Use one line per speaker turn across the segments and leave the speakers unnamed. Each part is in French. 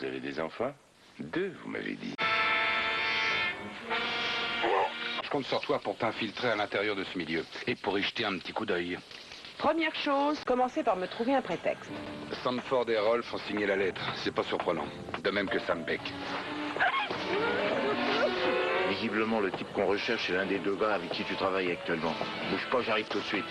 avez des enfants? 2, vous m'avez dit.
Je compte sur toi pour t'infiltrer à l'intérieur de ce milieu et pour y jeter un petit coup d'œil.
Première chose, commencez par me trouver un prétexte.
Sanford et Rolf ont signé la lettre. C'est pas surprenant. De même que Sam Beck.
Visiblement, le type qu'on recherche est l'un des 2 gars avec qui tu travailles actuellement. Bouge pas, j'arrive tout de suite.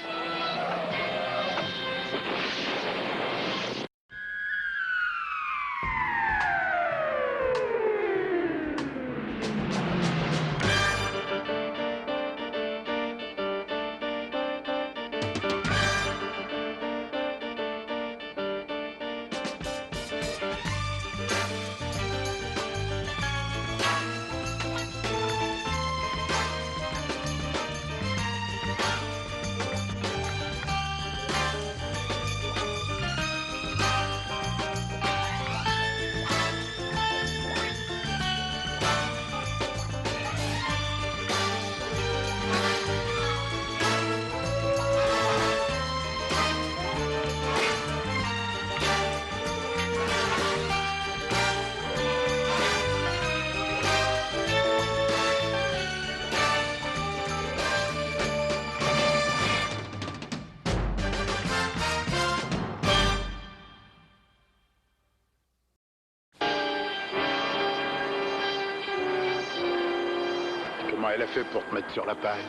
Comment elle a fait pour te mettre sur la paille?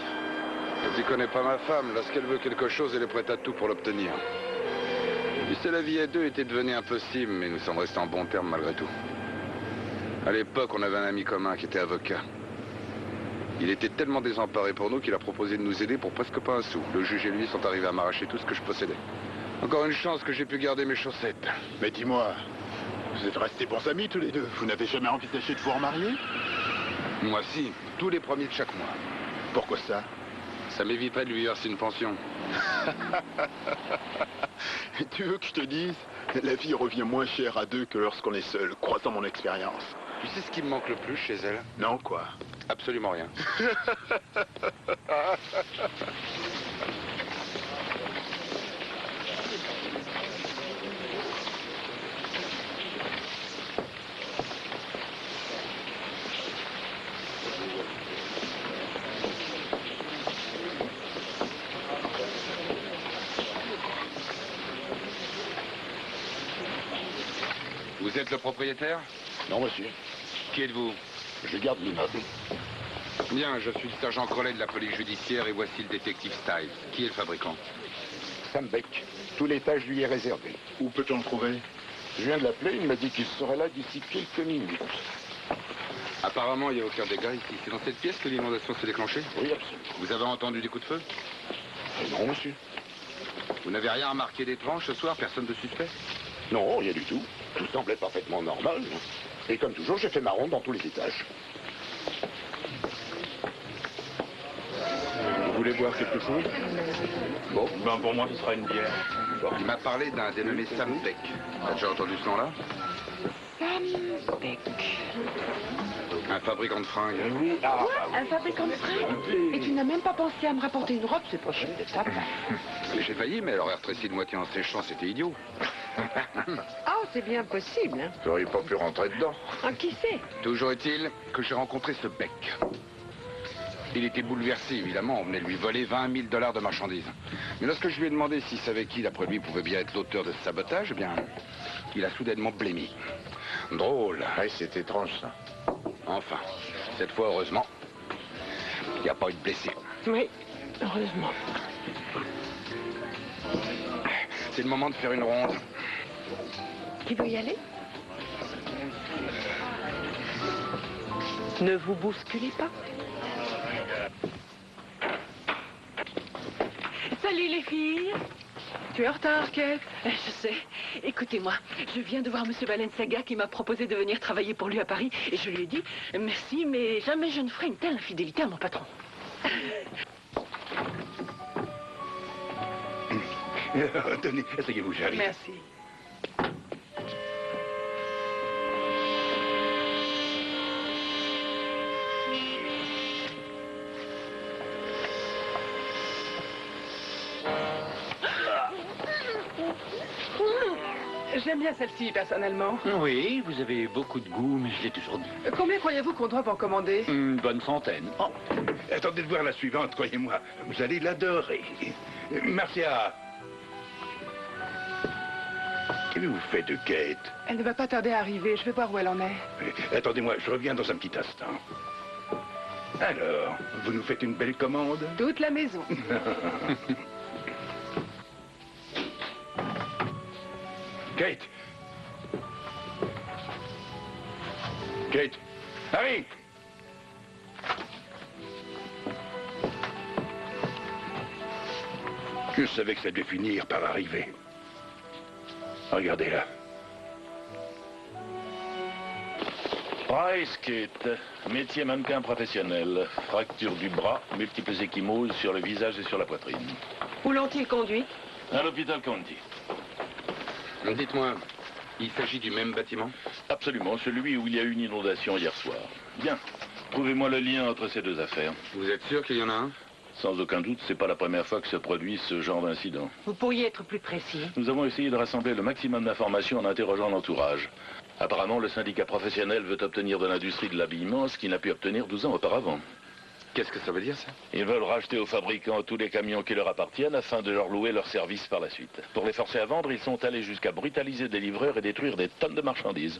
Tu connais pas ma femme. Lorsqu'elle veut quelque chose, elle est prête à tout pour l'obtenir. Tu sais, la vie à 2 était devenue impossible, mais nous sommes restés en bons termes malgré tout. À l'époque, on avait un ami commun qui était avocat. Il était tellement désemparé pour nous qu'il a proposé de nous aider pour presque pas un sou. Le juge et lui sont arrivés à m'arracher tout ce que je possédais. Encore une chance que j'ai pu garder mes chaussettes.
Mais dis-moi, vous êtes restés bons amis tous les 2. Vous n'avez jamais envisagé de vous remarier?
Moi, si. Tous les premiers de chaque mois.
Pourquoi ça?
Ça m'éviterait de lui verser une pension.
Tu veux que je te dise? La vie revient moins chère à 2 que lorsqu'on est seul, croisant mon expérience.
Tu sais ce qui me manque le plus chez elle?
Non, quoi?
Absolument rien. Vous êtes le propriétaire?
Non, monsieur.
Qui êtes-vous?
Je garde l'immeuble.
Bien, je suis le sergent Crowley de la police judiciaire et voici le détective Stiles. Qui est le fabricant?
Sam Beck. Tout l'étage lui est réservé. Où peut-on le trouver? Je viens de l'appeler, il m'a dit qu'il serait là d'ici quelques minutes.
Apparemment, il n'y a aucun dégât ici. C'est dans cette pièce que l'inondation s'est déclenchée?
Oui, absolument.
Vous avez entendu des coups de feu?
Non, monsieur.
Vous n'avez rien remarqué d'étrange ce soir? Personne de suspect?
Non, rien du tout. Tout semblait parfaitement normal. Et comme toujours, j'ai fait ma ronde dans tous les étages.
Vous voulez boire quelque chose?
Bon.
Ben pour moi, ce sera une bière.
Bon. Il m'a parlé d'un dénommé Sam Beck. T'as déjà entendu ce nom-là?
Sam Beck.
Un fabricant de fringues.
Oui,
Quoi? Un fabricant de fringues? Et tu n'as même pas pensé à me rapporter une robe? C'est pas cher de ta part.
J'ai failli, mais elle aurait rétréci de moitié en séchant, c'était idiot.
Ah, c'est bien possible, hein?
vous n'auriez pas pu rentrer dedans.
Ah, qui sait?
Toujours est-il que j'ai rencontré ce Beck. Il était bouleversé, évidemment. On venait de lui voler 20 000 $ de marchandises. Mais lorsque je lui ai demandé s'il savait qui, d'après lui, pouvait bien être l'auteur de ce sabotage, eh bien, il a soudainement blêmi. Drôle.
Oui, c'est étrange, ça.
Enfin, cette fois, heureusement, il n'y a pas eu de blessés.
Oui, heureusement.
C'est le moment de faire une ronde.
Qui veut y aller? Ne vous bousculez pas.
Salut les filles. Tu es en retard, Kate? Je sais. Écoutez-moi, je viens de voir M. Balenciaga qui m'a proposé de venir travailler pour lui à Paris. Et je lui ai dit, merci, mais jamais je ne ferai une telle infidélité à mon patron.
Tenez, asseyez-vous, j'arrive.
Merci.
J'aime bien celle-ci, personnellement.
Oui, vous avez beaucoup de goût, mais je l'ai toujours dit.
Combien croyez-vous qu'on doit en commander?
Une bonne centaine.
Oh, attendez de voir la suivante, croyez-moi. Vous allez l'adorer. Marcia. Qu'avez-vous fait de Kate?
Elle ne va pas tarder à arriver. Je vais voir où elle en est.
Attendez-moi, je reviens dans un petit instant. Alors, vous nous faites une belle commande?
Toute la maison.
Kate. Kate. Harry. Je savais que ça devait finir par arriver. Regardez-la.
Price Kate, métier mannequin professionnel. Fracture du bras, multiples ecchymoses sur le visage et sur la poitrine.
Où l'ont-ils conduit?
À l'hôpital County.
Dites-moi, il s'agit du même bâtiment?
Absolument, celui où il y a eu une inondation hier soir. Bien, trouvez-moi le lien entre ces deux affaires.
Vous êtes sûr qu'il y en a un?
Sans aucun doute, c'est pas la première fois que se produit ce genre d'incident.
Vous pourriez être plus précis.
Nous avons essayé de rassembler le maximum d'informations en interrogeant l'entourage. Apparemment, le syndicat professionnel veut obtenir de l'industrie de l'habillement ce qu'il n'a pu obtenir 12 ans auparavant.
Qu'est-ce que ça veut dire, ça?
Ils veulent racheter aux fabricants tous les camions qui leur appartiennent afin de leur louer leurs services par la suite. Pour les forcer à vendre, ils sont allés jusqu'à brutaliser des livreurs et détruire des tonnes de marchandises.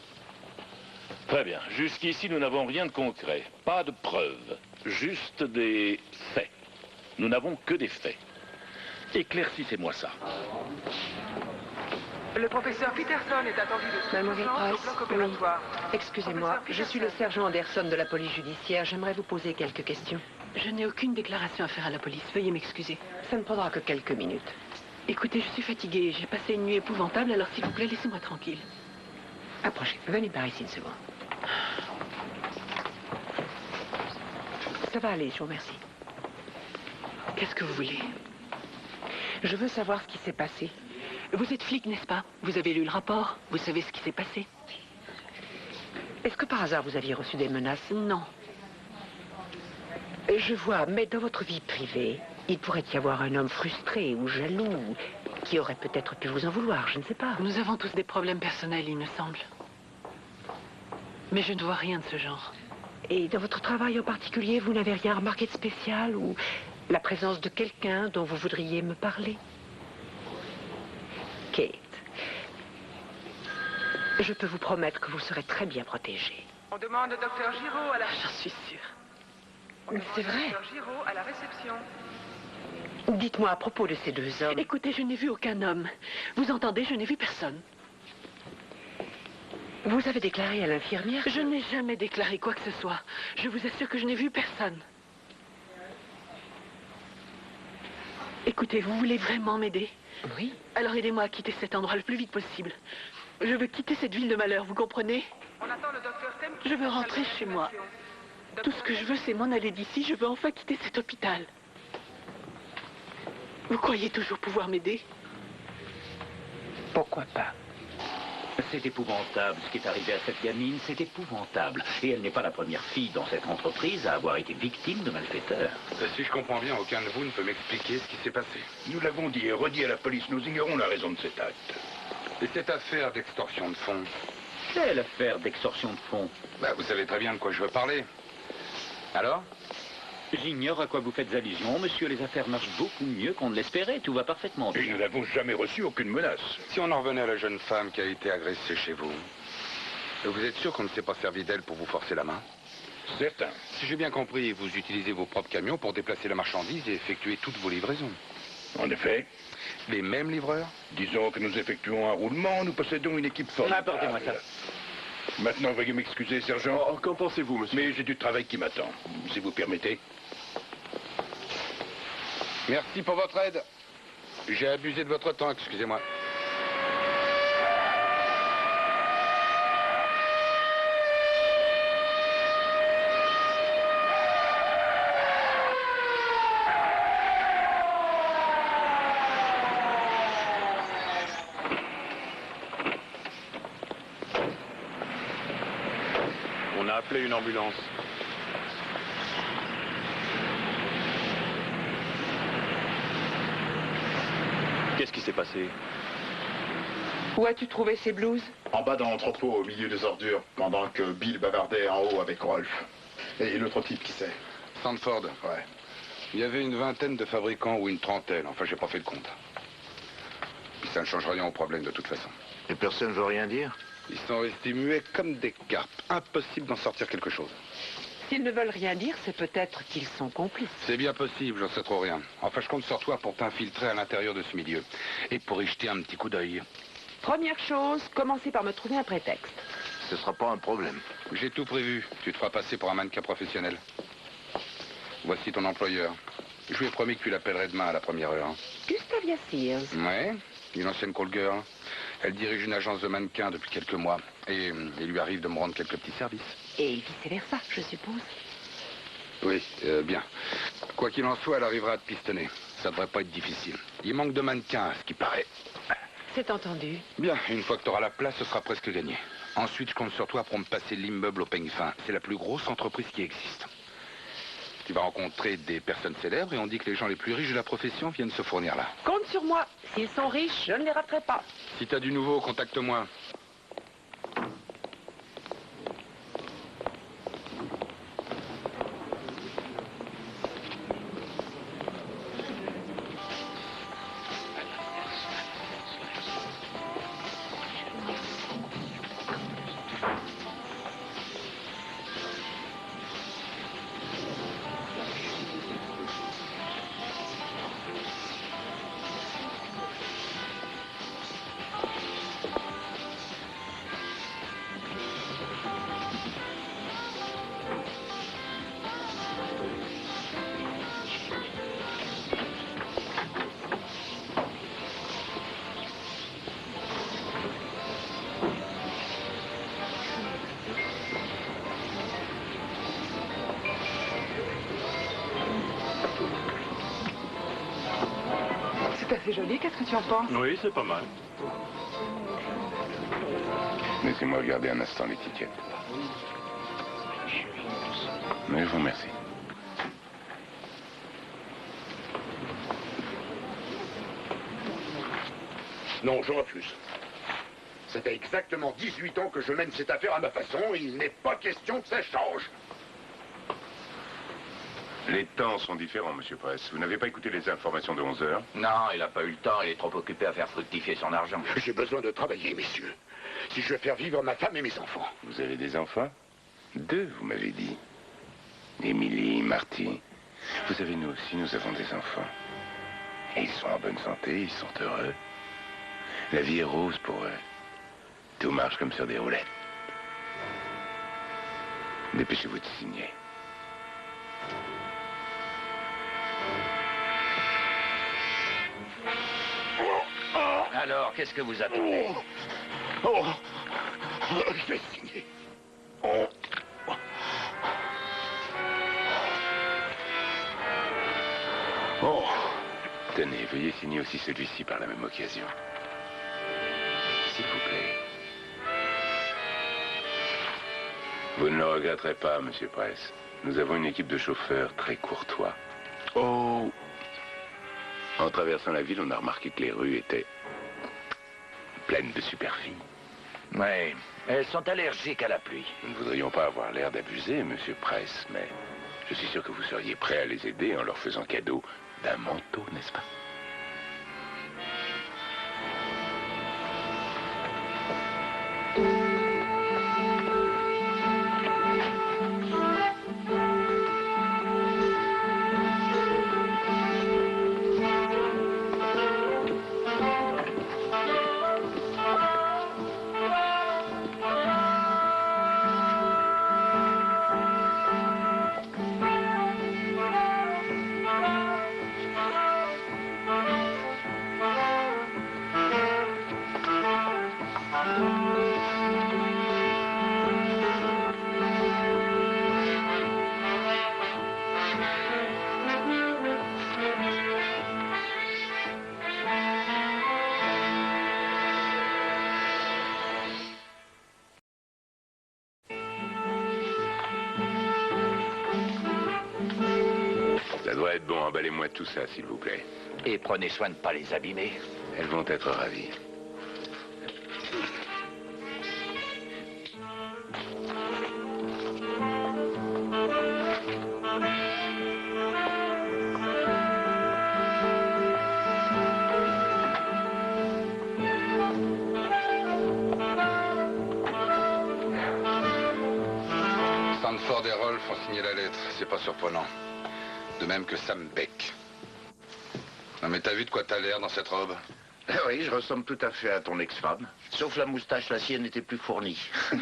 Très bien. Jusqu'ici, nous n'avons rien de concret. Pas de preuves. Juste des faits. Nous n'avons que des faits. Éclaircissez-moi ça.
Le professeur Peterson est attendu de
Mademoiselle Price,
bloc opératoire.
Excusez-moi, je suis le sergent Anderson de la police judiciaire. J'aimerais vous poser quelques questions. Je n'ai aucune déclaration à faire à la police. Veuillez m'excuser. Ça ne prendra que quelques minutes. Écoutez, je suis fatiguée. J'ai passé une nuit épouvantable, alors s'il vous plaît, laissez-moi tranquille. Approchez. Venez par ici une seconde. Ça va aller, je vous remercie. Qu'est-ce que vous voulez? Je veux savoir ce qui s'est passé. Vous êtes flic, n'est-ce pas? Vous avez lu le rapport? Vous savez ce qui s'est passé? Est-ce que par hasard vous aviez reçu des menaces? Non. Je vois, mais dans votre vie privée, il pourrait y avoir un homme frustré ou jaloux qui aurait peut-être pu vous en vouloir, je ne sais pas. Nous avons tous des problèmes personnels, il me semble. Mais je ne vois rien de ce genre. Et dans votre travail en particulier, vous n'avez rien remarqué de spécial ou la présence de quelqu'un dont vous voudriez me parler? Kate, je peux vous promettre que vous serez très bien protégée.
On demande Dr Giraud à la...
J'en suis sûre.
On demande
C'est vrai.
Dr Giraud à la réception.
Dites-moi à propos de ces deux hommes. Écoutez, je n'ai vu aucun homme. Vous entendez, je n'ai vu personne. Vous avez déclaré à l'infirmière? Je n'ai jamais déclaré quoi que ce soit. Je vous assure que je n'ai vu personne. Écoutez, vous voulez vraiment m'aider? Oui. Alors aidez-moi à quitter cet endroit le plus vite possible. Je veux quitter cette ville de malheur, vous comprenez?
On attend le docteur Stem.
Je veux rentrer chez moi. Tout ce que je veux, c'est m'en aller d'ici. Je veux enfin quitter cet hôpital. Vous croyez toujours pouvoir m'aider? Pourquoi pas?
C'est épouvantable ce qui est arrivé à cette gamine, c'est épouvantable. Et elle n'est pas la première fille dans cette entreprise à avoir été victime de malfaiteurs.
Si je comprends bien, aucun de vous ne peut m'expliquer ce qui s'est passé.
Nous l'avons dit et redit à la police, nous ignorons la raison de cet acte.
Et cette affaire d'extorsion de fonds?
Quelle affaire d'extorsion de fonds?
Vous savez très bien de quoi je veux parler. Alors?
J'ignore à quoi vous faites allusion, monsieur. Les affaires marchent beaucoup mieux qu'on ne l'espérait. Tout va parfaitement
Et
bien.
nous n'avons jamais reçu aucune menace.
Si on en revenait à la jeune femme qui a été agressée chez vous, vous êtes sûr qu'on ne s'est pas servi d'elle pour vous forcer la main?
Certain.
Si j'ai bien compris, vous utilisez vos propres camions pour déplacer la marchandise et effectuer toutes vos livraisons.
En effet,
Les mêmes livreurs?
disons que nous effectuons un roulement, nous possédons une équipe forte.
Apportez-moi ça.
Maintenant, veuillez m'excuser, sergent.
Qu'en pensez-vous, monsieur?
Mais j'ai du travail qui m'attend, si vous permettez.
Merci pour votre aide. J'ai abusé de votre temps, excusez-moi.
On a appelé une ambulance. Qu'est-ce qui s'est passé?
Où as-tu trouvé ces blouses?
En bas dans l'entrepôt, au milieu des ordures, pendant que Bill bavardait en haut avec Rolf. Et l'autre type, qui c'est?
Sandford.
Ouais.
Il y avait une vingtaine de fabricants ou une trentaine. Enfin, j'ai pas fait le compte. Puis ça ne change rien au problème de toute façon.
Et personne ne veut rien dire?
Ils sont restés muets comme des carpes. Impossible d'en sortir quelque chose.
S'ils ne veulent rien dire, c'est peut-être qu'ils sont complices.
C'est bien possible, j'en sais trop rien. Enfin, je compte sur toi pour t'infiltrer à l'intérieur de ce milieu. Et pour y jeter un petit coup d'œil.
Première chose, commencez par me trouver un prétexte.
Ce sera pas un problème.
J'ai tout prévu. Tu te feras passer pour un mannequin professionnel. Voici ton employeur. Je lui ai promis que tu l'appellerais demain à la première heure.
Gustavia Sears.
Ouais, une ancienne call girl. Elle dirige une agence de mannequins depuis quelques mois. Et il lui arrive de me rendre quelques petits services.
Et vice-versa, je suppose.
Oui, bien. Quoi qu'il en soit, elle arrivera à te pistonner. Ça devrait pas être difficile. Il manque de mannequins, à ce qui paraît.
C'est entendu.
Bien, une fois que tu auras la place, ce sera presque gagné. Ensuite, je compte sur toi pour me passer l'immeuble au peigne fin. C'est la plus grosse entreprise qui existe. Tu vas rencontrer des personnes célèbres et on dit que les gens les plus riches de la profession viennent se fournir là.
Compte sur moi. S'ils sont riches, je ne les raterai pas.
Si t'as du nouveau, contacte-moi.
C'est assez joli, qu'est-ce que tu en penses?
Oui, c'est pas mal.
Laissez-moi regarder un instant l'étiquette. Mais je vous remercie.
Non, je refuse. Ça fait exactement 18 ans que je mène cette affaire à ma façon et il n'est pas question que ça change.
Les temps sont différents, Monsieur Press. Vous n'avez pas écouté les informations de 11 heures?
Non, il n'a pas eu le temps, il est trop occupé à faire fructifier son argent.
J'ai besoin de travailler, messieurs. Si je veux faire vivre ma femme et mes enfants.
Vous avez des enfants? 2, vous m'avez dit. Émilie, Marty. Vous savez, nous aussi, nous avons des enfants. Et ils sont en bonne santé, ils sont heureux. La vie est rose pour eux. Tout marche comme sur des roulettes. Dépêchez-vous de signer.
Alors, qu'est-ce que vous attendez?
Je vais signer.
Tenez, veuillez signer aussi celui-ci par la même occasion. S'il vous plaît. Vous ne le regretterez pas, Monsieur Press. Nous avons une équipe de chauffeurs très courtois. Oh! En traversant la ville, on a remarqué que les rues étaient pleines de super-filles.
Oui, elles sont allergiques à la pluie.
Nous ne voudrions pas avoir l'air d'abuser, Monsieur Press, mais je suis sûr que vous seriez prêt à les aider en leur faisant cadeau d'un manteau, n'est-ce pas? Ça doit être bon, emballez-moi tout ça, s'il vous plaît.
Et prenez soin de ne pas les abîmer.
Elles vont être ravies.
et Rolf ont signé la lettre, c'est pas surprenant. De même que Sam Beck. Non mais t'as vu de quoi t'as l'air dans cette robe?
Oui, je ressemble tout à fait à ton ex-femme. Sauf la moustache, la sienne était plus fournie.
Si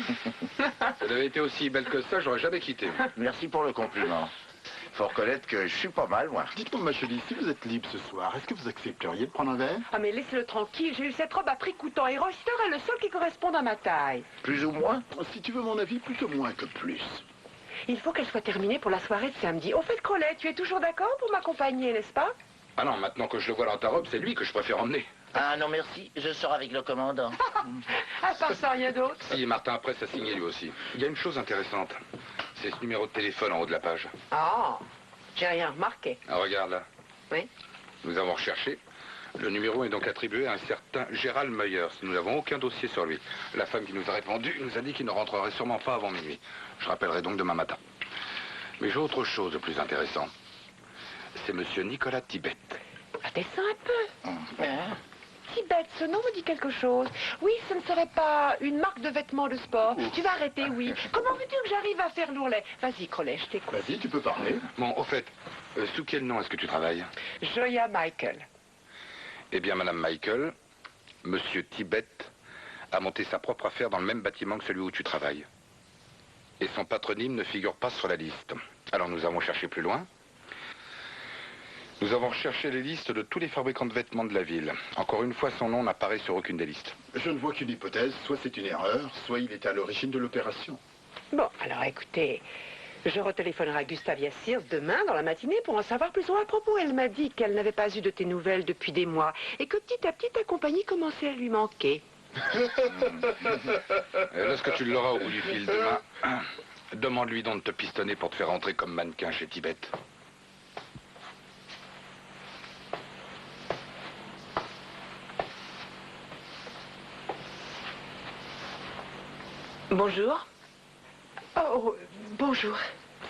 elle avait été aussi belle que ça, j'aurais jamais quitté.
Merci pour le compliment. Faut reconnaître que je suis pas mal, moi.
Dites-moi, ma chérie, si vous êtes libre ce soir, est-ce que vous accepteriez de prendre un verre?
Ah, mais laissez-le tranquille. J'ai eu cette robe à prix coûtant et Royster est le seul qui correspond à ma taille.
Plus ou moins?
Si tu veux mon avis, plutôt moins que plus.
Il faut qu'elle soit terminée pour la soirée de samedi. Au fait, Crowley, tu es toujours d'accord pour m'accompagner, n'est-ce pas?
Ah non, maintenant que je le vois dans ta robe, c'est lui que je préfère emmener.
Ah non, merci, je sors avec le commandant.
À part ça, rien d'autre.
Si, Martin Press a signé lui aussi. Il y a une chose intéressante. C'est ce numéro de téléphone en haut de la page.
Ah, j'ai rien remarqué.
Ah, regarde là.
Oui.
Nous avons recherché. Le numéro est donc attribué à un certain Gérald Meyers. Nous n'avons aucun dossier sur lui. La femme qui nous a répondu nous a dit qu'il ne rentrerait sûrement pas avant minuit. Je rappellerai donc demain matin. Mais j'ai autre chose de plus intéressant. C'est monsieur Nicolas Tibet.
Ah, descends un peu. Tibet, ce nom me dit quelque chose. Oui, ce ne serait pas une marque de vêtements de sport. Tu vas arrêter, oui. Comment veux-tu que j'arrive à faire l'ourlet? Vas-y, Crowley, je t'écoute.
Vas-y, tu peux parler.
Bon, au fait, sous quel nom est-ce que tu travailles?
Joya Michael.
Eh bien, madame Michael, monsieur Tibet a monté sa propre affaire dans le même bâtiment que celui où tu travailles. Et son patronyme ne figure pas sur la liste. Alors nous avons cherché plus loin. Nous avons recherché les listes de tous les fabricants de vêtements de la ville. Encore une fois, son nom n'apparaît sur aucune des listes.
Je ne vois qu'une hypothèse, soit c'est une erreur, soit il était à l'origine de l'opération.
Bon, alors écoutez, je retéléphonerai à Gustavia Sears demain dans la matinée pour en savoir plus à propos. Elle m'a dit qu'elle n'avait pas eu de tes nouvelles depuis des mois et que petit à petit ta compagnie commençait à lui manquer.
Lorsque tu l'auras au bout du fil demain, demande-lui donc de te pistonner pour te faire entrer comme mannequin chez Tibet.
Bonjour. Oh, bonjour.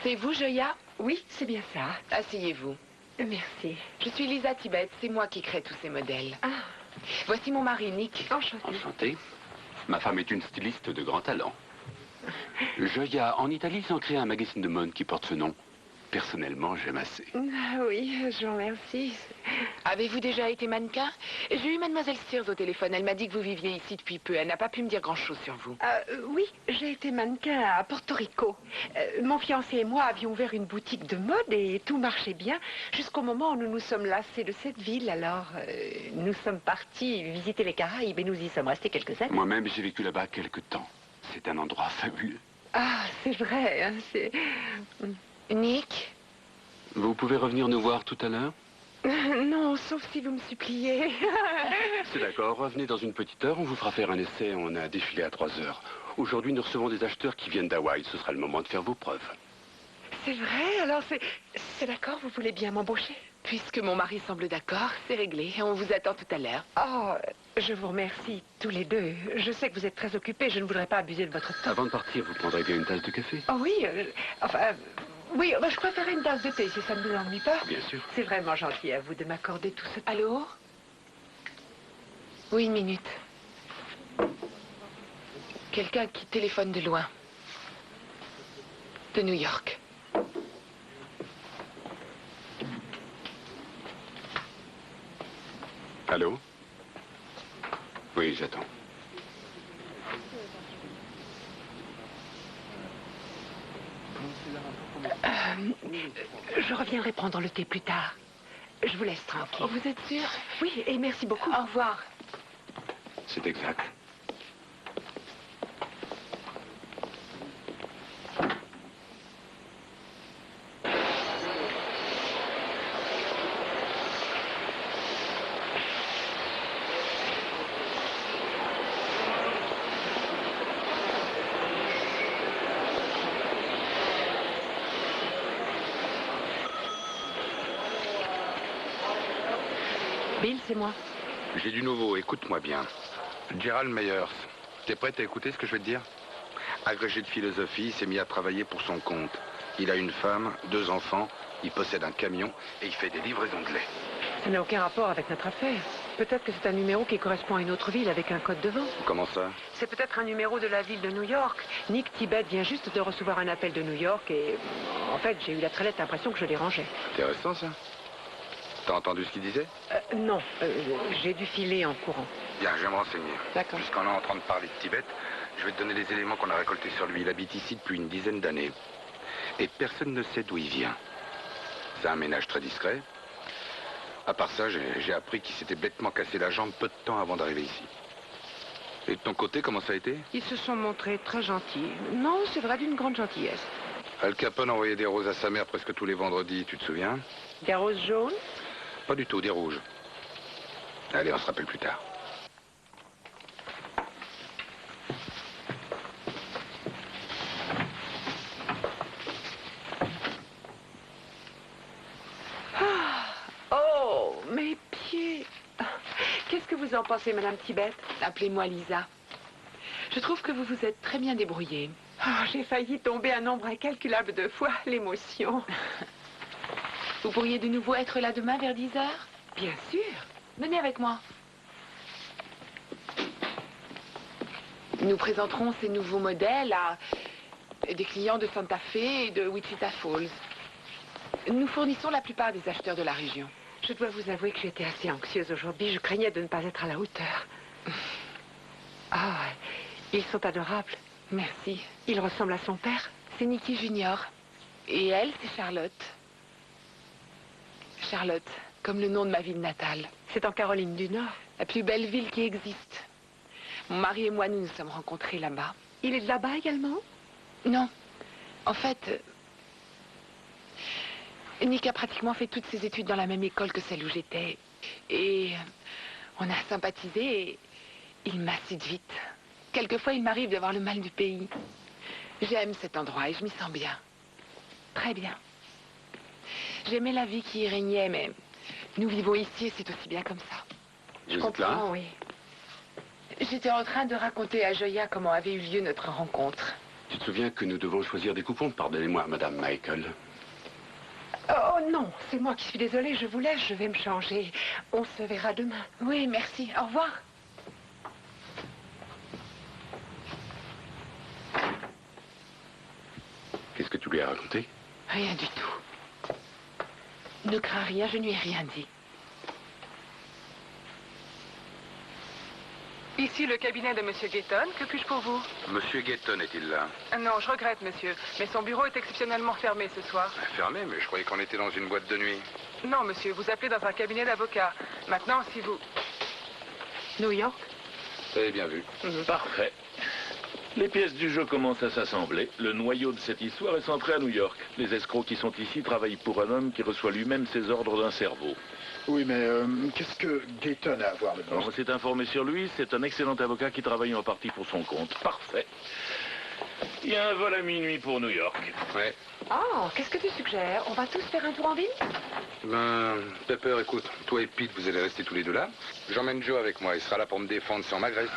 C'est vous, Joya? Oui, c'est bien ça. Asseyez-vous. Merci. Je suis Lisa Tibet, c'est moi qui crée tous ces modèles. Ah. Voici mon mari, Nick. Enchanté.
Enchanté. Ma femme est une styliste de grand talent. Joya, en Italie, ils ont créé un magazine de mode qui porte ce nom. Personnellement, j'aime assez.
Ah oui, je vous remercie. Avez-vous déjà été mannequin? J'ai eu mademoiselle Sears au téléphone. Elle m'a dit que vous viviez ici depuis peu. Elle n'a pas pu me dire grand-chose sur vous. Oui, j'ai été mannequin à Porto Rico. Mon fiancé et moi avions ouvert une boutique de mode et tout marchait bien jusqu'au moment où nous nous sommes lassés de cette ville. Alors, nous sommes partis visiter les Caraïbes et nous y sommes restés quelques années.
Moi-même, j'ai vécu là-bas quelque temps. C'est un endroit fabuleux.
Ah, c'est vrai, hein, c'est... Nick?
Vous pouvez revenir nous voir tout à l'heure?
Non, sauf si vous me suppliez.
C'est d'accord, revenez dans une petite heure, on vous fera faire un essai, on a un défilé à 3 heures. Aujourd'hui, nous recevons des acheteurs qui viennent d'Hawaï, ce sera le moment de faire vos preuves.
C'est vrai, alors c'est d'accord, vous voulez bien m'embaucher? Puisque mon mari semble d'accord, c'est réglé, on vous attend tout à l'heure. Oh, je vous remercie tous les deux. Je sais que vous êtes très occupés, je ne voudrais pas abuser de votre temps.
Avant de partir, vous prendrez bien une tasse de café?
Oh oui, oui, je préférerais une tasse de thé, si ça ne vous ennuie pas.
Bien sûr.
C'est vraiment gentil à vous de m'accorder tout ce... Allô? Oui, une minute. Quelqu'un qui téléphone de loin. De New York.
Allô? Oui, j'attends.
Je reviendrai prendre le thé plus tard. Je vous laisse tranquille. Vous êtes sûr? Oui, et merci beaucoup. Au revoir.
C'est exact.
Bill, c'est moi.
J'ai du nouveau, écoute-moi bien. Gérald Meyers, t'es prête à écouter ce que je vais te dire? Agrégé de philosophie, il s'est mis à travailler pour son compte. Il a une femme, 2 enfants, il possède un camion et il fait des livraisons de lait.
Ça n'a aucun rapport avec notre affaire. Peut-être que c'est un numéro qui correspond à une autre ville avec un code devant.
Comment ça?
C'est peut-être un numéro de la ville de New York. Nick Tibet vient juste de recevoir un appel de New York et... En fait, j'ai eu la très nette impression que je dérangeais.
Intéressant, ça. T'as entendu ce qu'il disait?
Non, j'ai dû filer en courant.
Bien, je vais me renseigner.
D'accord.
Puisqu'on est en train de parler de Tibet, je vais te donner les éléments qu'on a récoltés sur lui. Il habite ici depuis une dizaine d'années. Et personne ne sait d'où il vient. C'est un ménage très discret. À part ça, j'ai appris qu'il s'était bêtement cassé la jambe peu de temps avant d'arriver ici. Et de ton côté, comment ça a été?
Ils se sont montrés très gentils. Non, c'est vrai, d'une grande gentillesse.
Al Capone envoyait des roses à sa mère presque tous les vendredis, tu te souviens?
Des roses jaunes?
Pas du tout, des rouges. Allez, on se rappelle plus tard.
Oh, mes pieds. Qu'est-ce que vous en pensez, Madame Tibet?
Appelez-moi Lisa. Je trouve que vous vous êtes très bien débrouillée.
Oh, j'ai failli tomber un nombre incalculable de fois, l'émotion.
Vous pourriez de nouveau être là demain vers 10 heures?
Bien sûr.
Venez avec moi. Nous présenterons ces nouveaux modèles à des clients de Santa Fe et de Wichita Falls. Nous fournissons la plupart des acheteurs de la région.
Je dois vous avouer que j'étais assez anxieuse aujourd'hui. Je craignais de ne pas être à la hauteur. Ah, ils sont adorables.
Merci.
Il ressemble à son père.
C'est Nicky Junior. Et elle, c'est Charlotte. Charlotte, comme le nom de ma ville natale.
C'est en Caroline du Nord.
La plus belle ville qui existe. Mon mari et moi, nous nous sommes rencontrés là-bas.
Il est de là-bas également?
Non. En fait, Nick a pratiquement fait toutes ses études dans la même école que celle où j'étais. Et on a sympathisé et il m'a séduite. Quelquefois, il m'arrive d'avoir le mal du pays. J'aime cet endroit et je m'y sens bien. Très bien. J'aimais la vie qui y régnait, mais nous vivons ici et c'est aussi bien comme ça.
Je comprends, oui.
J'étais en train de raconter à Joya comment avait eu lieu notre rencontre.
Tu te souviens que nous devons choisir des coupons? Pardonnez-moi, Madame Michael.
Oh non, c'est moi qui suis désolée, je vous laisse, je vais me changer. On se verra demain.
Oui, merci. Au revoir.
Qu'est-ce que tu lui as raconté?
Rien du tout. Ne crains rien, je ne lui ai rien dit.
Ici le cabinet de Monsieur Gayton. Que puis-je pour vous?
Monsieur Gayton est-il là?
Non, je regrette, monsieur. Mais son bureau est exceptionnellement fermé ce soir.
Fermé, mais je croyais qu'on était dans une boîte de nuit.
Non, monsieur, vous appelez dans un cabinet d'avocat. Maintenant, si vous...
New York?
Vous avez bien vu.
Parfait. Les pièces du jeu commencent à s'assembler. Le noyau de cette histoire est centré à New York. Les escrocs qui sont ici travaillent pour un homme qui reçoit lui-même ses ordres d'un cerveau.
Oui, mais qu'est-ce que Gayton a à voir dedans?
On s'est informé sur lui, c'est un excellent avocat qui travaille en partie pour son compte. Parfait. Il y a un vol à minuit pour New York.
Ouais.
Oh, qu'est-ce que tu suggères? On va tous faire un tour en ville?
Ben, Pepper, écoute, toi et Pete, vous allez rester tous les deux là. J'emmène Joe avec moi, il sera là pour me défendre si on m'agresse.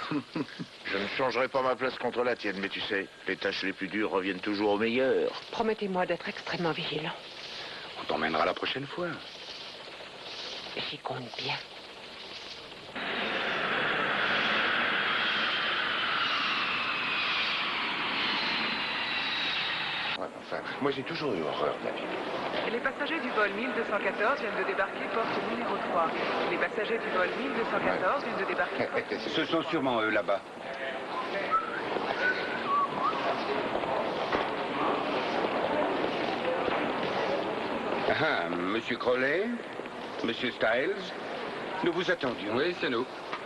Je ne changerai pas ma place contre la tienne, mais tu sais, les tâches les plus dures reviennent toujours aux meilleurs.
Promettez-moi d'être extrêmement vigilant.
On t'emmènera la prochaine fois.
J'y compte bien.
Ouais, enfin, moi j'ai toujours eu horreur de la ville.
Les passagers du vol 1214 viennent de débarquer porte numéro 3. Les passagers du vol 1214 viennent de débarquer porte...
Ce sont sûrement eux là-bas. Ah, Monsieur Crowley, Monsieur Styles, nous vous attendions.
Oui, c'est nous.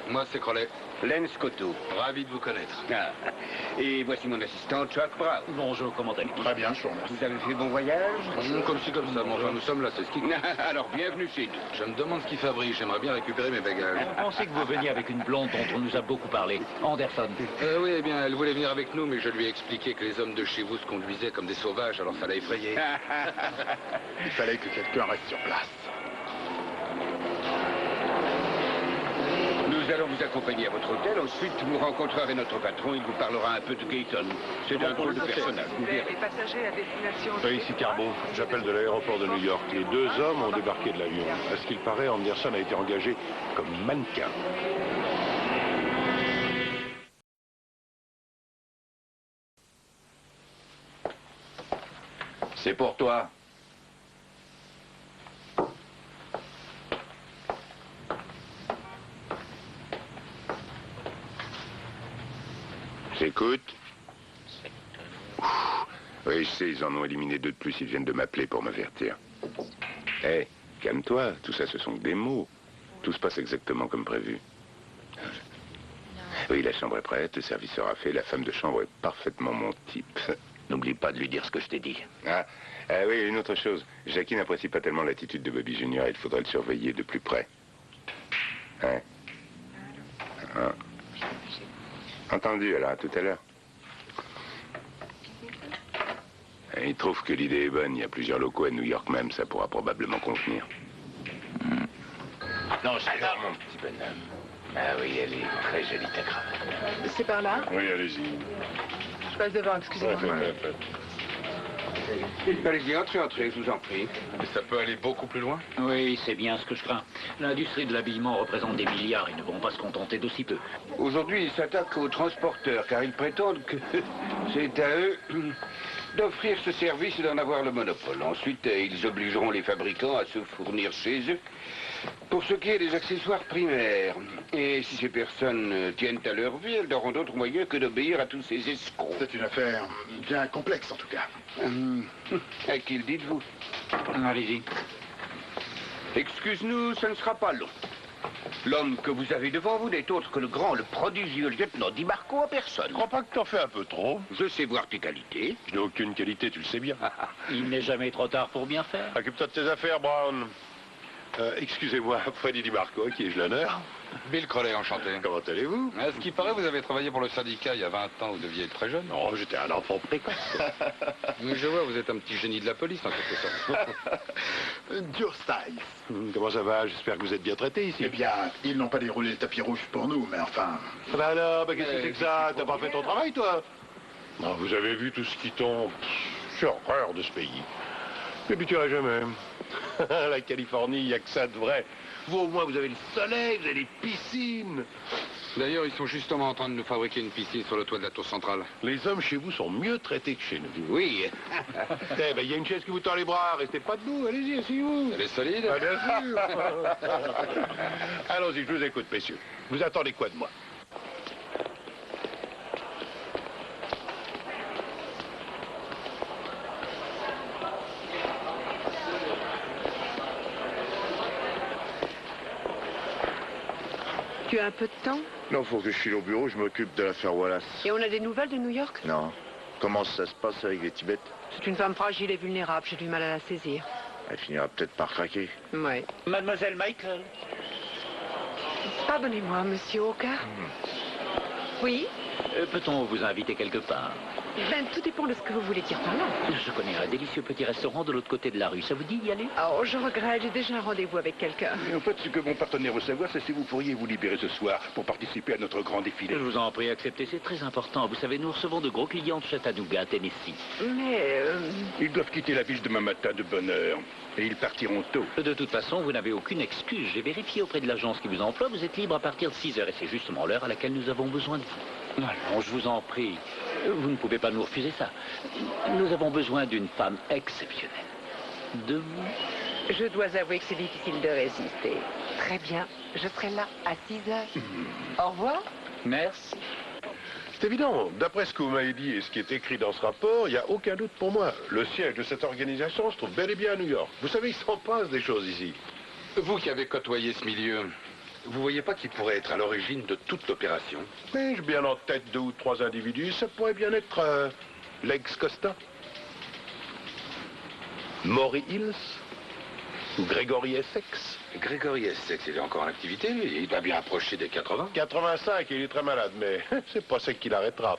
Moi, c'est Crowley.
Len Scotto.
Ravi de vous connaître.
Ah. Et voici mon assistant, Chuck Brown.
Bonjour, comment allez-vous?
Très bien, je vous remercie.
Vous avez fait bon voyage?
Comme ci, comme ça, mais enfin, nous sommes là, c'est ce qui...
Alors, bienvenue chez nous.
Je me demande ce qu'il fabrique, j'aimerais bien récupérer mes bagages.
On pensait que vous veniez avec une blonde dont on nous a beaucoup parlé, Anderson.
Oui, eh bien, elle voulait venir avec nous, mais je lui ai expliqué que les hommes de chez vous se conduisaient comme des sauvages, alors ça l'a effrayé.
Il fallait que quelqu'un reste sur place.
Nous Nous allons vous accompagner à votre hôtel. Ensuite, vous rencontrerez notre patron. Il vous parlera un peu de Gaëton. C'est un drôle de personnage, vous verrez.
Les passagers à destination...
Oui, ici Carbo. J'appelle de l'aéroport de New York. Les 2 hommes ont débarqué de l'avion. À ce qu'il paraît, Anderson a été engagé comme mannequin.
C'est pour toi.
J'écoute. Oui, je sais, ils en ont éliminé 2 de plus. Ils viennent de m'appeler pour m'avertir. Hé, calme-toi. Tout ça, ce sont que des mots. Tout se passe exactement comme prévu. Oui, la chambre est prête, le service sera fait. La femme de chambre est parfaitement mon type.
N'oublie pas de lui dire ce que je t'ai dit.
Ah oui, une autre chose. Jackie n'apprécie pas tellement l'attitude de Bobby Junior. Il faudrait le surveiller de plus près. Hein? Ah. Entendu, alors, à tout à l'heure. Il trouve que l'idée est bonne. Il y a plusieurs locaux à New York même. Ça pourra probablement convenir.
Non, c'est
alors, mon petit bonhomme. Ah oui, elle est très jolie, ta cravate.
C'est par là?
Oui, allez-y.
Je passe devant, excusez-moi.
Allez-y, entrez, je vous en prie.
Mais ça peut aller beaucoup plus loin?
Oui, c'est bien ce que je crains. L'industrie de l'habillement représente des milliards. Ils ne vont pas se contenter d'aussi peu.
Aujourd'hui, ils s'attaquent aux transporteurs, car ils prétendent que c'est à eux d'offrir ce service et d'en avoir le monopole. Ensuite, ils obligeront les fabricants à se fournir chez eux pour ce qui est des accessoires primaires. Et si ces personnes tiennent à leur vie, elles n'auront d'autre moyen que d'obéir à tous ces escrocs.
C'est une affaire bien complexe, en tout cas.
À qui le dites-vous?
Allez-y.
Excuse-nous, ça ne sera pas long. L'homme que vous avez devant vous n'est autre que le grand, le prodigieux lieutenant Di Marco en personne.
Je crois pas que t'en fais un peu trop.
Je sais voir tes qualités.
Je n'ai aucune qualité, tu le sais bien.
Il n'est jamais trop tard pour bien faire.
Occupe-toi de tes affaires, Brown. Excusez-moi, Freddy Di Marco, qui ai-je l'honneur?
Bill Crowley, enchanté.
Comment allez-vous?
À ce qui paraît, vous avez travaillé pour le syndicat il y a 20 ans. Vous deviez être très jeune.
Non, j'étais un enfant précoce.
Oui, je vois, vous êtes un petit génie de la police, en quelque sorte.
Dur style.
Comment ça va? J'espère que vous êtes bien traité ici.
Eh bien, ils n'ont pas déroulé le tapis rouge pour nous, mais enfin...
Bah alors, qu'est-ce que c'est que ça? T'as pas fait ton travail, toi? Non, vous avez vu tout ce qui tombe. J'ai horreur de ce pays. Je m'habituerai jamais. La Californie, il n'y a que ça de vrai. Vous, au moins, vous avez le soleil, vous avez les piscines.
D'ailleurs, ils sont justement en train de nous fabriquer une piscine sur le toit de la tour centrale.
Les hommes chez vous sont mieux traités que chez nous.
Oui.
Eh ben, il y a une chaise qui vous tend les bras. Restez pas debout. Allez-y, asseyez-vous.
Elle est solide?
Ah, bien sûr. Allons-y, je vous écoute, messieurs. Vous attendez quoi de moi?
Tu as un peu de temps?
Non, faut que je file au bureau, je m'occupe de l'affaire Wallace.
Et on a des nouvelles de New York?
Non. Comment ça se passe avec les Tibet?
C'est une femme fragile et vulnérable, j'ai du mal à la saisir.
Elle finira peut-être par craquer.
Oui.
Mademoiselle Michael.
Pardonnez-moi, monsieur Oka. Oui?
Peut-on vous inviter quelque part?
Ben, tout dépend de ce que vous voulez dire par là.
Je connais un délicieux petit restaurant de l'autre côté de la rue. Ça vous dit d'y aller?
Oh, je regrette, j'ai déjà un rendez-vous avec quelqu'un.
Et en fait, ce que mon partenaire veut savoir, c'est si vous pourriez vous libérer ce soir pour participer à notre grand défilé.
Je vous en prie, acceptez, c'est très important. Vous savez, nous recevons de gros clients de Chattanooga, Tennessee.
Mais...
Ils doivent quitter la ville demain matin de bonne heure. Et ils partiront tôt.
De toute façon, vous n'avez aucune excuse. J'ai vérifié auprès de l'agence qui vous emploie. Vous êtes libre à partir de 6 heures. Et c'est justement l'heure à laquelle nous avons besoin de vous. Allons, je vous en prie. Vous ne pouvez pas nous refuser ça. Nous avons besoin d'une femme exceptionnelle. De vous.
Je dois avouer que c'est difficile de résister. Très bien, je serai là à 6 heures. Au revoir.
Merci.
C'est évident. D'après ce que vous m'avez dit et ce qui est écrit dans ce rapport, il n'y a aucun doute pour moi. Le siège de cette organisation se trouve bel et bien à New York. Vous savez, il s'en passe des choses ici.
Vous qui avez côtoyé ce milieu, vous voyez pas qui pourrait être à l'origine de toute l'opération?
Mais j'ai bien en tête 2 ou 3 individus. Ça pourrait bien être Legs Costa, Maury Hills, ou Gregory Essex.
Gregory Essex, il est encore en activité, il doit bien approcher des 80.
85, il est très malade, mais c'est pas ça qui l'arrêtera.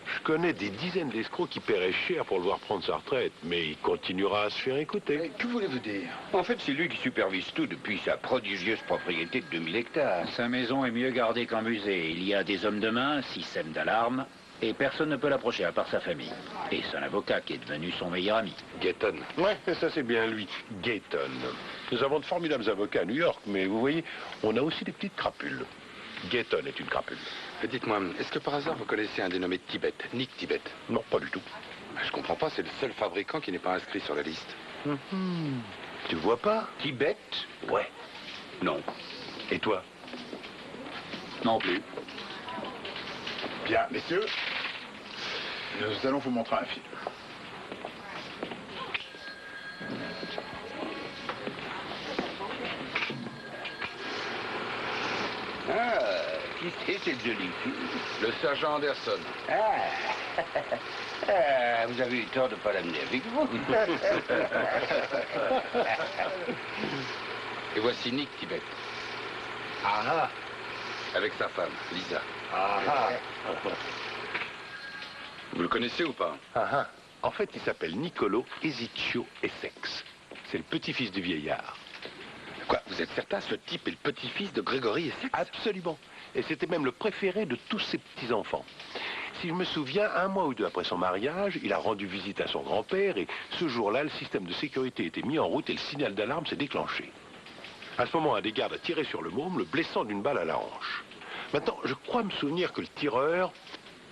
Je connais des dizaines d'escrocs qui paieraient cher pour le voir prendre sa retraite, mais il continuera à se faire écouter.
Que voulez-vous dire? En fait, c'est lui qui supervise tout depuis sa prodigieuse propriété de 2000 hectares.
Sa maison est mieux gardée qu'un musée. Il y a des hommes de main, système d'alarme, et personne ne peut l'approcher à part sa famille. Et son avocat qui est devenu son meilleur ami.
Gayton. Ouais, ça c'est bien lui, Gayton. Nous avons de formidables avocats à New York, mais vous voyez, on a aussi des petites crapules. Gayton est une crapule.
Dites-moi, est-ce que par hasard vous connaissez un dénommé Tibet, Nick Tibet?
Non, pas du tout.
Je comprends pas, c'est le seul fabricant qui n'est pas inscrit sur la liste.
Tu vois pas?
Tibet?
Ouais.
Non.
Et toi?
Non plus.
Bien, messieurs, nous allons vous montrer un film.
Ah, qui c'est cette jolie fille?
Le sergent Anderson.
Ah, vous avez eu tort de ne pas l'amener avec vous.
Et voici Nick Tibet.
Ah,
avec sa femme, Lisa.
ah.
Vous le connaissez ou pas?
En fait, il s'appelle Niccolo Esiccio Essex. C'est le petit-fils du vieillard.
Quoi, vous êtes certain, ce type est le petit-fils de Grégory Essex?
Absolument. Et c'était même le préféré de tous ses petits-enfants. Si je me souviens, 1 mois ou 2 après son mariage, il a rendu visite à son grand-père et ce jour-là, le système de sécurité était mis en route et le signal d'alarme s'est déclenché. À ce moment, un des gardes a tiré sur le môme, le blessant d'une balle à la hanche. Maintenant, je crois me souvenir que le tireur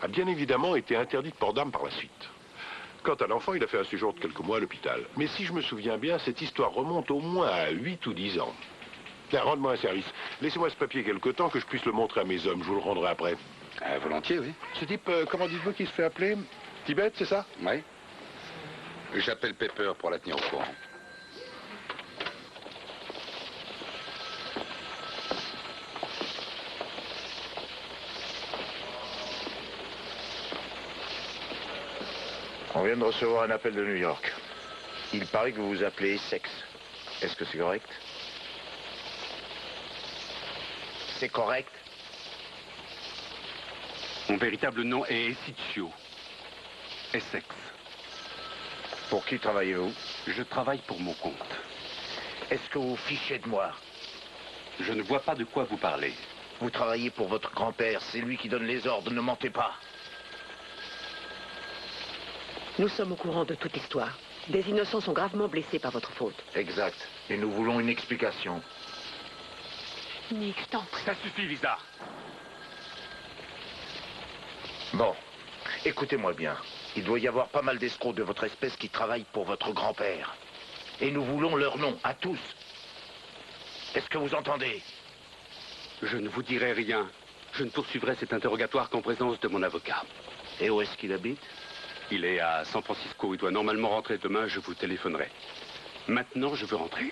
a bien évidemment été interdit de port d'armes par la suite. Quant à l'enfant, il a fait un séjour de quelques mois à l'hôpital. Mais si je me souviens bien, cette histoire remonte au moins à 8 ou 10 ans. Tiens, rende-moi un service. Laissez-moi ce papier quelque temps que je puisse le montrer à mes hommes. Je vous le rendrai après.
Volontiers, oui.
Ce type, comment dites-vous qu'il se fait appeler? Tibet, c'est ça?
Oui. J'appelle Pepper pour la tenir au courant.
On vient de recevoir un appel de New York. Il paraît que vous vous appelez Essex. Est-ce que c'est correct? C'est correct.
Mon véritable nom est Esiccio Essex.
Pour qui travaillez-vous?
Je travaille pour mon compte.
Est-ce que vous fichez de moi?
Je ne vois pas de quoi vous parlez.
Vous travaillez pour votre grand-père, c'est lui qui donne les ordres, ne mentez pas.
Nous sommes au courant de toute l'histoire. Des innocents sont gravement blessés par votre faute.
Exact. Et nous voulons une explication.
Nick, je t'en prie.
Ça suffit, Lisa.
Bon, écoutez-moi bien. Il doit y avoir pas mal d'escrocs de votre espèce qui travaillent pour votre grand-père. Et nous voulons leur nom, à tous. Est-ce que vous entendez?
Je ne vous dirai rien. Je ne poursuivrai cet interrogatoire qu'en présence de mon avocat.
Et où est-ce qu'il habite?
Il est à San Francisco. Il doit normalement rentrer demain. Je vous téléphonerai. Maintenant, je veux rentrer.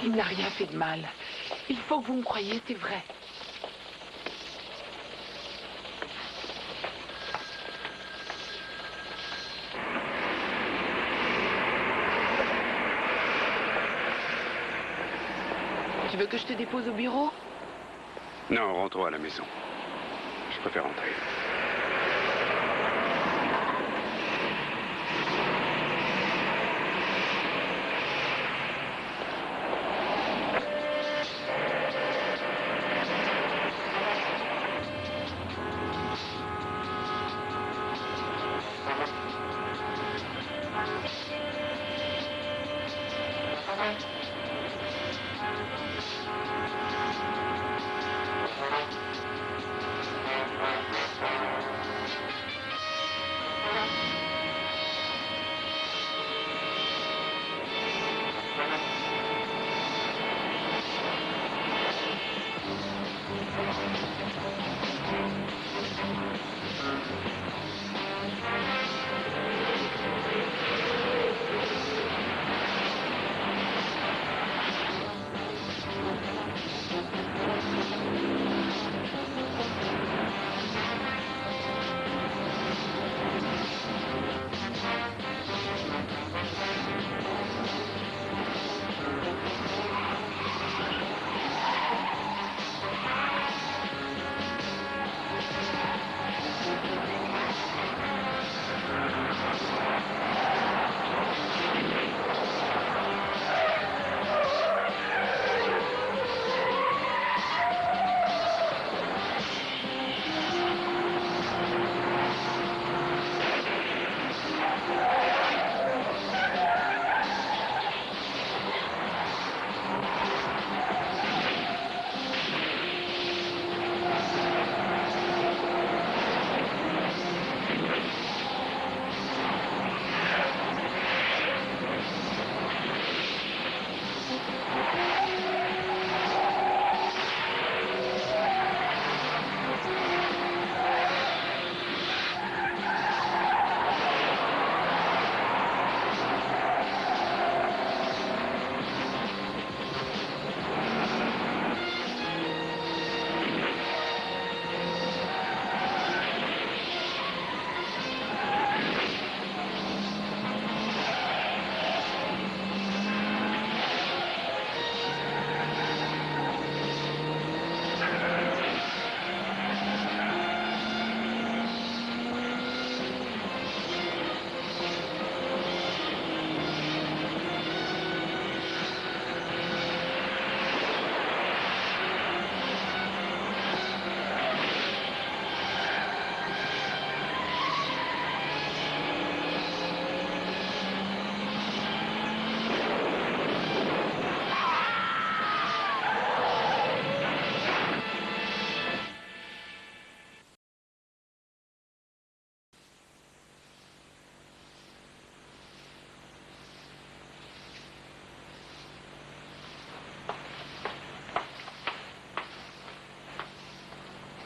Il n'a rien fait de mal. Il faut que vous me croyiez, c'est vrai. Tu veux que je te dépose au bureau?
Non, rentrons à la maison. Je préfère rentrer.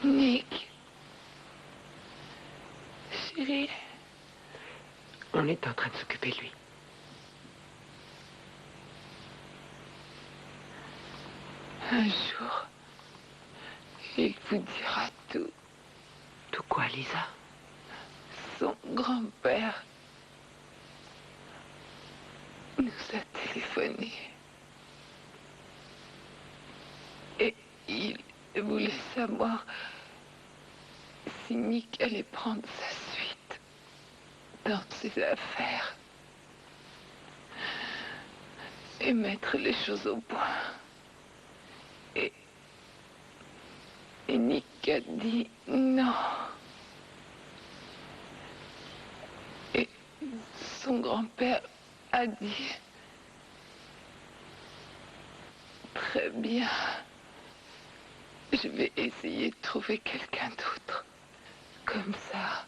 Nick. Chérie.
On est en train de s'occuper de lui.
Un jour, il vous dira tout.
Tout quoi, Lisa?
Son grand-père nous a téléphoné. Et il voulait savoir si Nick allait prendre sa suite dans ses affaires et mettre les choses au point. Et Nick a dit non. Et son grand-père a dit très bien. Je vais essayer de trouver quelqu'un d'autre. Comme ça,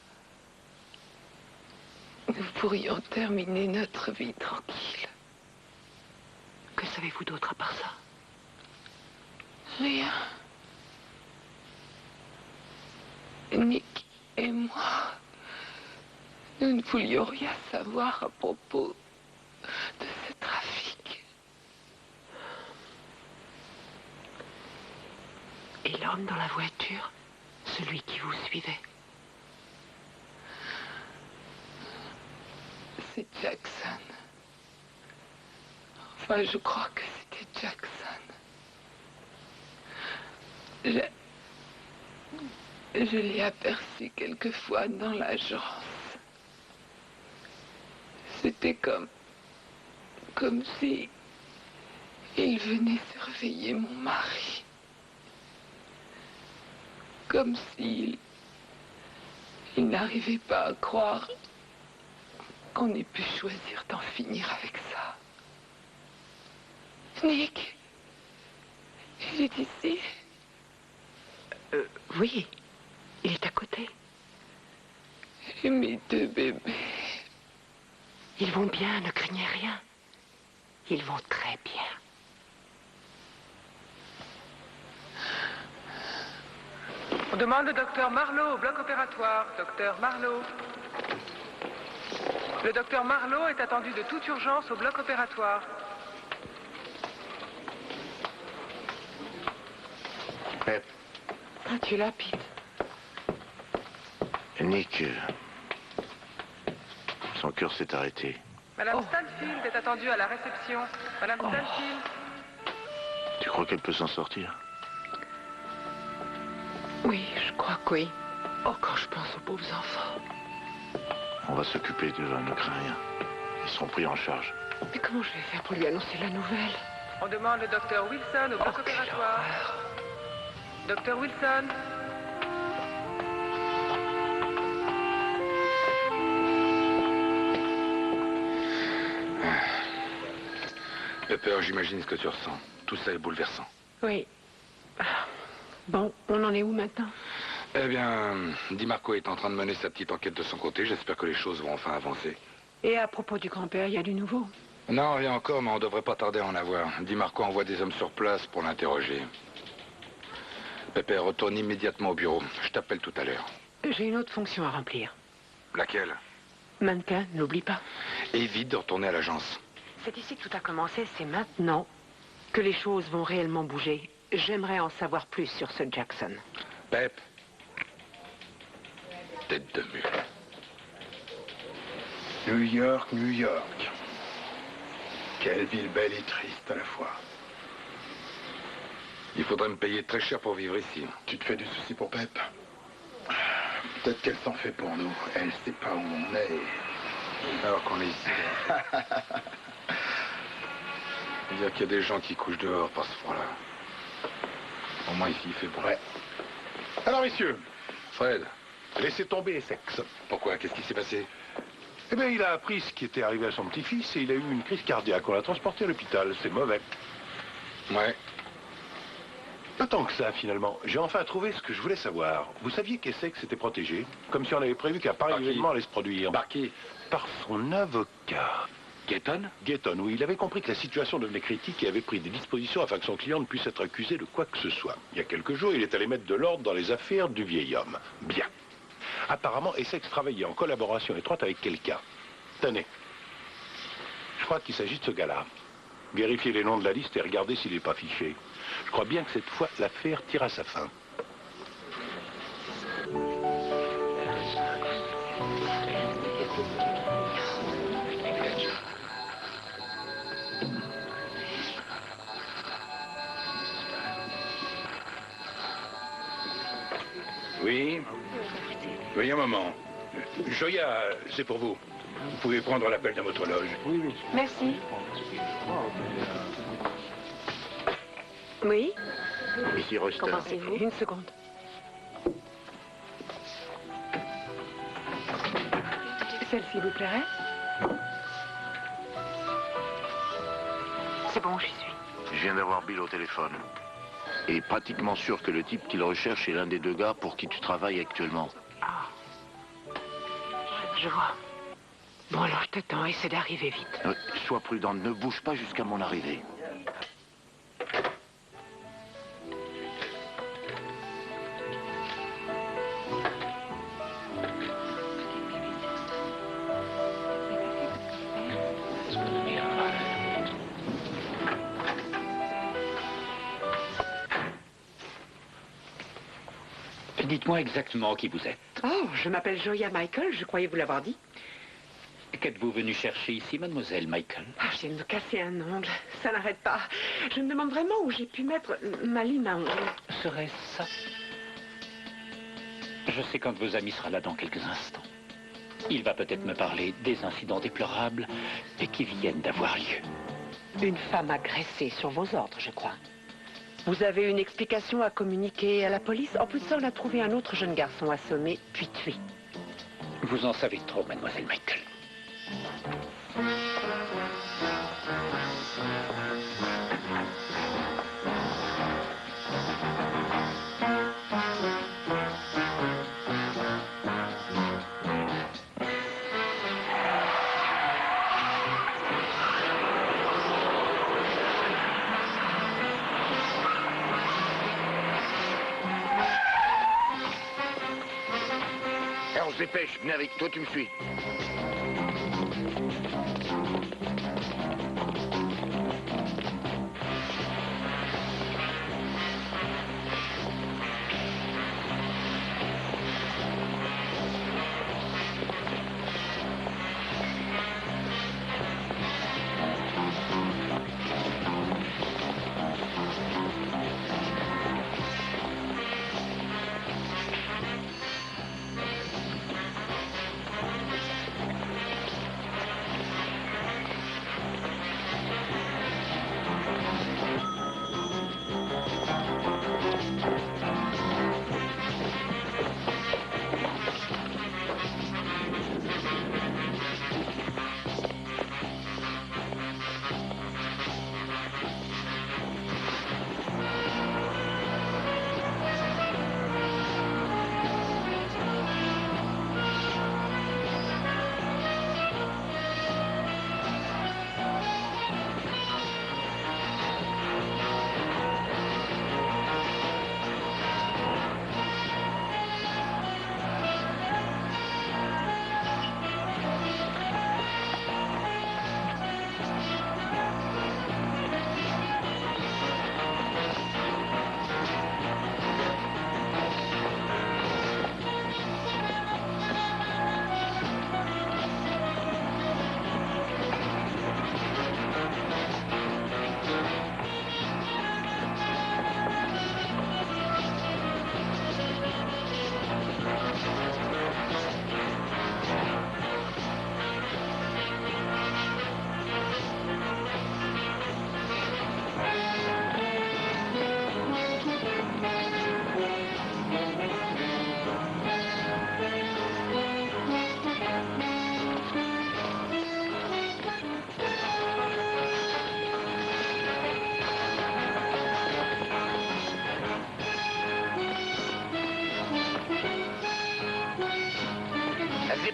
nous pourrions terminer notre vie tranquille.
Que savez-vous d'autre à part ça?
Rien. Nick et moi, nous ne voulions rien savoir à propos de ce trafic.
Et l'homme dans la voiture, celui qui vous suivait?
C'est Jackson. Enfin, je crois que c'était Jackson. Je l'ai aperçu quelquefois dans l'agence. C'était comme si il venait surveiller mon mari. Comme s'il n'arrivait pas à croire qu'on ait pu choisir d'en finir avec ça. Nick, il est ici?
Oui, il est à côté.
Et mes deux bébés?
Ils vont bien, ne craignez rien. Ils vont très bien.
On demande le docteur Marlowe au bloc opératoire. Docteur Marlowe. Le docteur Marlowe est attendu de toute urgence au bloc opératoire.
Pep.
Ah, tu es là, Pete.
Nick, son cœur s'est arrêté.
Madame Stanfield est attendue à la réception. Madame Stanfield.
Tu crois qu'elle peut s'en sortir?
Oui, je crois que oui. Oh, quand je pense aux pauvres enfants.
On va s'occuper d'eux, ne crains rien. Ils seront pris en charge.
Mais comment je vais faire pour lui annoncer la nouvelle?
On demande le docteur Wilson au bloc opératoire. Docteur Wilson.
Pepper, j'imagine ce que tu ressens. Tout ça est bouleversant.
Oui. Bon, on en est où maintenant?
Eh bien, DiMarco est en train de mener sa petite enquête de son côté. J'espère que les choses vont enfin avancer.
Et à propos du grand-père, il y a du nouveau?
Non, rien encore, mais on devrait pas tarder à en avoir. DiMarco envoie des hommes sur place pour l'interroger. Pepper, retourne immédiatement au bureau. Je t'appelle tout à l'heure.
J'ai une autre fonction à remplir.
Laquelle?
Mannequin, n'oublie pas.
Évite de retourner à l'agence.
C'est ici que tout a commencé, c'est maintenant que les choses vont réellement bouger. J'aimerais en savoir plus sur ce Jackson.
Pep. Tête de mule.
New York, New York. Quelle ville belle et triste à la fois.
Il faudrait me payer très cher pour vivre ici.
Tu te fais du souci pour Pep? Peut-être qu'elle s'en fait pour nous. Elle sait pas où on est.
Alors qu'on est ici. Dire qu'il y a des gens qui couchent dehors par ce froid-là. Au moins ici, il fait bon.
Ouais. Alors, messieurs.
Fred.
Laissez tomber, sexe.
Pourquoi? Qu'est-ce qui s'est passé?
Eh bien, il a appris ce qui était arrivé à son petit-fils et il a eu une crise cardiaque. On l'a transporté à l'hôpital. C'est mauvais.
Ouais.
Pas tant que ça, finalement. J'ai enfin trouvé ce que je voulais savoir. Vous saviez qu'Essex était protégé? Comme si on avait prévu qu'un pareil événement allait se produire.
Par qui?
Par son avocat. Gayton? Gayton, oui. Il avait compris que la situation devenait critique et avait pris des dispositions afin que son client ne puisse être accusé de quoi que ce soit. Il y a quelques jours, il est allé mettre de l'ordre dans les affaires du vieil homme. Bien. Apparemment, Essex travaillait en collaboration étroite avec quelqu'un. Tenez. Je crois qu'il s'agit de ce gars-là. Vérifiez les noms de la liste et regardez s'il n'est pas fiché. Je crois bien que cette fois, l'affaire tire à sa fin.
Oui. Oui, un moment. Joya, c'est pour vous. Vous pouvez prendre l'appel dans votre loge.
Oui, oui. Merci. Oui?
Ici Rustin.
Qu'en pensez-vous? Une seconde. Celle-ci vous plairait? C'est bon, j'y suis.
Je viens d'avoir Bill au téléphone. Et pratiquement sûr que le type qu'il recherche est l'un des deux gars pour qui tu travailles actuellement.
Ah. Je vois. Bon, alors je t'attends, essaie d'arriver vite.
Sois prudente, ne bouge pas jusqu'à mon arrivée.
Dites-moi exactement qui vous êtes.
Oh, je m'appelle Joya Michael, je croyais vous l'avoir dit.
Qu'êtes-vous venu chercher ici, mademoiselle Michael?
Ah, je viens de me casser un ongle. Ça n'arrête pas. Je me demande vraiment où j'ai pu mettre ma lime à ongles.
Serait-ce ça? Je sais qu'un de vos amis sera là dans quelques instants. Il va peut-être me parler des incidents déplorables et qui viennent d'avoir lieu.
Une femme agressée sur vos ordres, je crois. Vous avez une explication à communiquer à la police? En plus de ça, on a trouvé un autre jeune garçon assommé, puis tué.
Vous en savez trop, mademoiselle Michael.
On se dépêche, venez avec toi, tu me suis.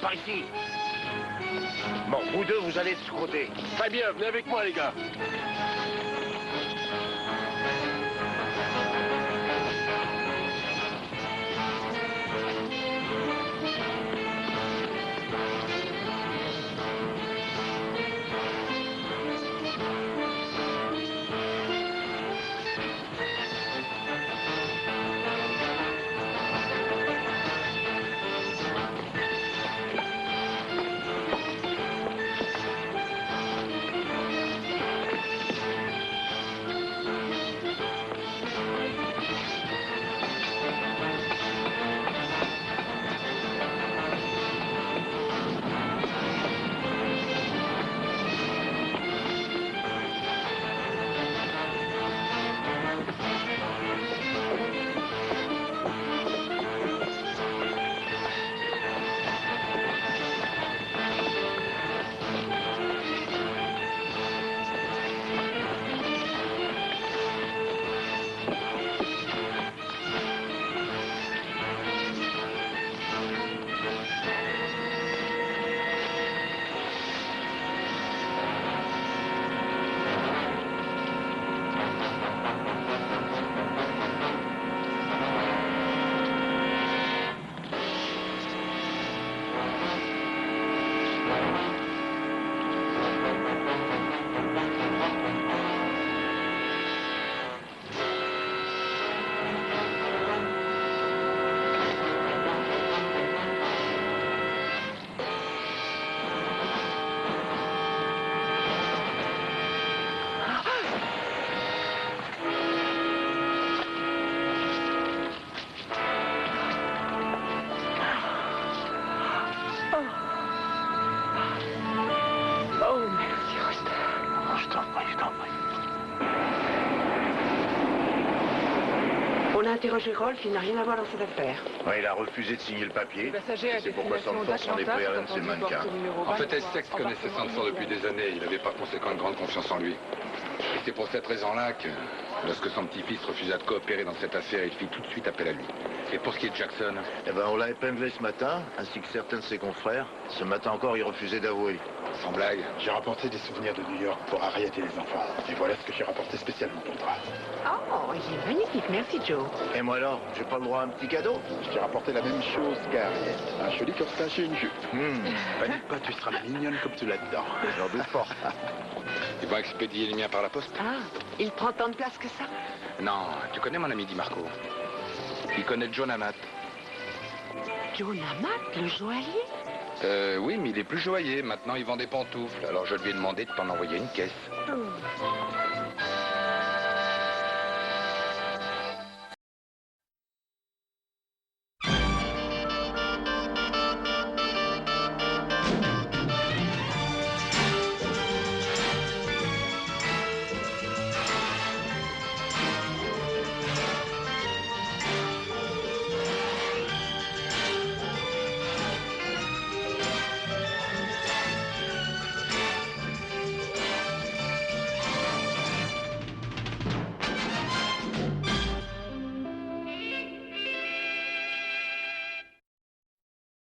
Par ici. Bon, vous deux, vous allez de ce côté.
Très bien, venez avec moi, les gars.
On a interrogé Rolf, il n'a rien à voir dans cette affaire.
Ouais, il a refusé de signer le papier. C'est pourquoi Sanford s'en est pris à l'un de ses mannequins.
En fait, Essex connaissait Sanford depuis des années. Il n'avait par conséquent une grande confiance en lui. Et c'est pour cette raison-là que, lorsque son petit-fils refusa de coopérer dans cette affaire, il fit tout de suite appel à lui. Et pour ce qui est de Jackson...
Eh ben, on l'a épinglé ce matin, ainsi que certains de ses confrères. Ce matin encore, il refusait d'avouer.
Sans blague.
J'ai rapporté des souvenirs de New York pour Harriet et les enfants. Et voilà ce que j'ai rapporté spécialement pour toi.
Oh, il est magnifique, merci Joe.
Et moi alors, j'ai pas le droit à un petit cadeau?
Je t'ai rapporté la même chose qu'Harriet. Un joli corsage et une jupe. Panique pas, tu seras mignonne comme tu l'as dedans.
J'en doute pas.
Ils vont expédier les miens par la poste.
Ah, il prend tant de place que ça?
Non, tu connais mon ami Di Marco. Il connaît Joe Namat.
Joe Namat, le joaillier?
Oui, mais il est plus joaillier. Maintenant, il vend des pantoufles. Alors je lui ai demandé de t'en envoyer une caisse.
Oh.